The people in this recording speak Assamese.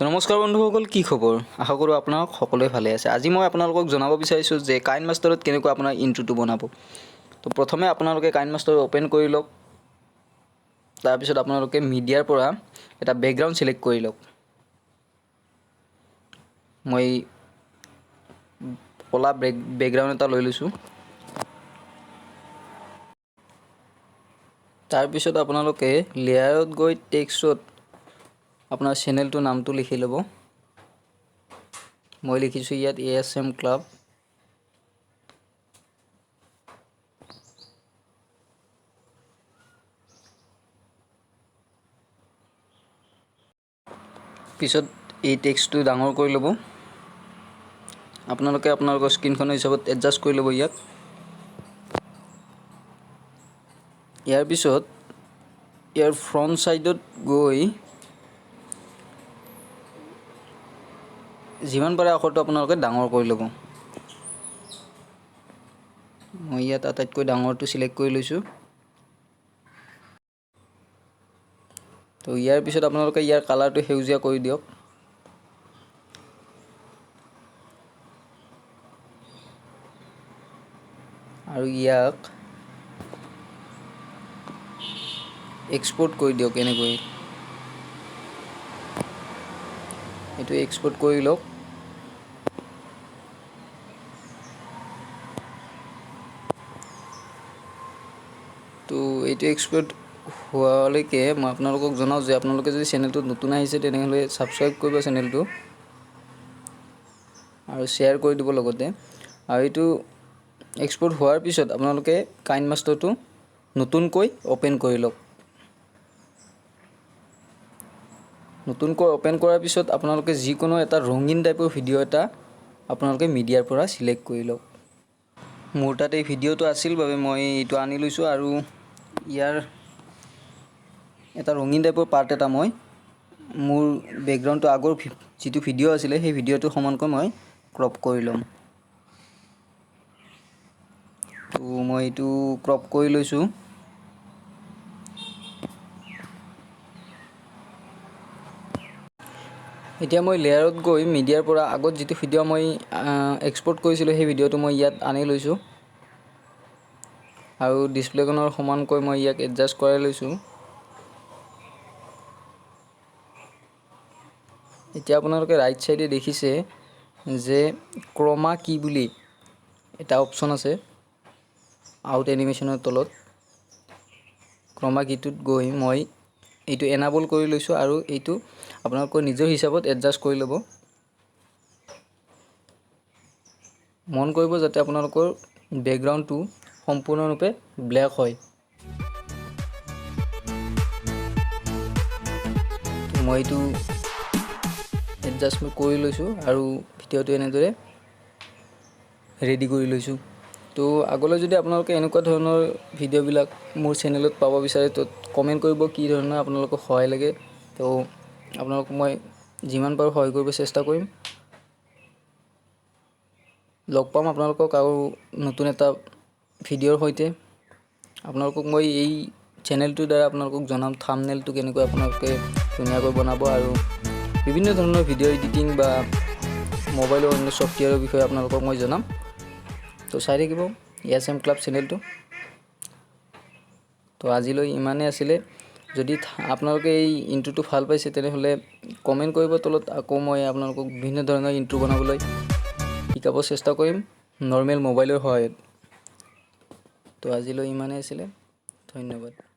নমস্কাৰ বন্ধুসকল, কি খবৰ? আশা কৰোঁ আপোনালোক সকলোৱে ভালে আছে। আজি মই আপোনালোকক জনাব বিচাৰিছোঁ যে কাইনমাষ্টাৰত কেনেকৈ আপোনাৰ ইন্ট্ৰোটো বনাব। তো প্ৰথমে আপোনালোকে কাইনমাষ্টাৰ অ'পেন কৰি লওক। তাৰপিছত আপোনালোকে মিডিয়াৰ পৰা এটা বেকগ্ৰাউণ্ড চিলেক্ট কৰি লওক। মই ক'লা বেকগ্ৰাউণ্ড এটা লৈ লৈছোঁ। তাৰপিছত আপোনালোকে লেয়াৰত গৈ টেক্সটত আপোনাৰ চেনেলটোৰ নামটো লিখি ল'ব। মই লিখিছোঁ ইয়াত ASM ক্লাব। পিছত এই টেক্সটটো ডাঙৰ কৰি ল'ব। আপোনালোকে আপোনালোকৰ স্ক্ৰীনখনৰ হিচাপত এডজাষ্ট কৰি ল'ব ইয়াক। ইয়াৰ পিছত ইয়াৰ ফ্ৰণ্ট ছাইডত গৈ যিমান পাৰে আখৰটো আপোনালোকে ডাঙৰ কৰি ল'ব। মই ইয়াত আটাইতকৈ ডাঙৰটো চিলেক্ট কৰি লৈছোঁ। তো ইয়াৰ পিছত আপোনালোকে ইয়াৰ কালাৰটো সেউজীয়া কৰি দিয়ক। আৰু ইয়াক এক্সপোৰ্ট কৰি দিয়ক এনেকৈ। এইটো এক্সপোৰ্ট কৰি লওক। তো এইটো এক্সপোৰ্ট হোৱালৈকে মই আপোনালোকক জনাওঁ যে আপোনালোকে যদি চেনেলটোত নতুন আহিছে তেনেহ'লে ছাবস্ক্ৰাইব কৰিব চেনেলটো আৰু শ্বেয়াৰ কৰি দিব লগতে। আৰু এইটো এক্সপোৰ্ট হোৱাৰ পিছত আপোনালোকে কাইনমাষ্টাৰটো নতুনকৈ অ'পেন কৰি লওক। নতুনকৈ অ'পেন কৰাৰ পিছত আপোনালোকে যিকোনো এটা ৰঙীন টাইপৰ ভিডিঅ' এটা আপোনালোকে মিডিয়াৰ পৰা চিলেক্ট কৰি লওক। মোৰ তাত এই ভিডিঅ'টো আছিল বাবে মই এইটো আনি লৈছোঁ আৰু ইয়াৰ এটা ৰঙীন টাইপৰ পাৰ্ট এটা মই মোৰ বেকগ্ৰাউণ্ডটো আগৰ যিটো ভিডিঅ' আছিলে সেই ভিডিঅ'টো সমানকৈ মই ক্ৰপ কৰি ল'ম। তো মই এইটো ক্ৰপ কৰি লৈছোঁ। এতিয়া মই লেয়াৰত গৈ মিডিয়াৰ পৰা আগত যিটো ভিডিঅ' মই এক্সপোৰ্ট কৰিছিলোঁ সেই ভিডিঅ'টো মই ইয়াত আনি লৈছোঁ আৰু ডিছপ্লেখনৰ সমানকৈ মই ইয়াক এডজাষ্ট কৰাই লৈছোঁ। এতিয়া আপোনালোকে ৰাইট চাইডে দেখিছে যে ক্ৰমা কি বুলি এটা অপশ্যন আছে আউট এনিমেশ্যনৰ তলত। ক্ৰমা কিটোত গৈ মই এইটো এনাবল কৰি লৈছোঁ আৰু এইটো আপোনালোকৰ নিজৰ হিচাপত এডজাষ্ট কৰি ল'ব। মন কৰিব যাতে আপোনালোকৰ বেকগ্ৰাউণ্ডটো সম্পূৰ্ণৰূপে ব্লেক হয়। মই এইটো এডজাষ্টমেণ্ট কৰি লৈছোঁ আৰু ভিডিঅ'টো এনেদৰে ৰেডি কৰি লৈছোঁ। তো আগলৈ যদি আপোনালোকে এনেকুৱা ধৰণৰ ভিডিঅ'বিলাক মোৰ চেনেলত পাব বিচাৰে তো কমেণ্ট কৰিব কি ধৰণৰ আপোনালোকক সহায় লাগে। তো আপোনালোকক মই যিমান পাৰোঁ সহায় কৰিব চেষ্টা কৰিম। লগ পাম আপোনালোকক আৰু নতুন এটা ভিডিঅ'ৰ সৈতে। আপোনালোকক মই এই চেনেলটোৰ দ্বাৰা আপোনালোকক জনাম থাম্বনেইলটো কেনেকৈ আপোনালোকে ধুনীয়াকৈ বনাব আৰু বিভিন্ন ধৰণৰ ভিডিঅ' এডিটিং বা মোবাইলৰ অন্য ছফ্টৱেৰৰ বিষয়ে আপোনালোকক মই জনাম। তো চাই থাকিব ASM ক্লাব চেনেলটো। তো আজিলৈ ইমানেই আছিলে। যদি আপোনালোকে এই ইন্ট্ৰোটো ভাল পাইছে তেনেহ'লে কমেণ্ট কৰিব তলত। আকৌ মই আপোনালোকক বিভিন্ন ধৰণৰ ইন্ট্ৰো বনাবলৈ শিকাব চেষ্টা কৰিম নৰ্মেল মোবাইলৰ সহায়ত। তো আজিলৈ ইমানেই আছিলে। ধন্যবাদ।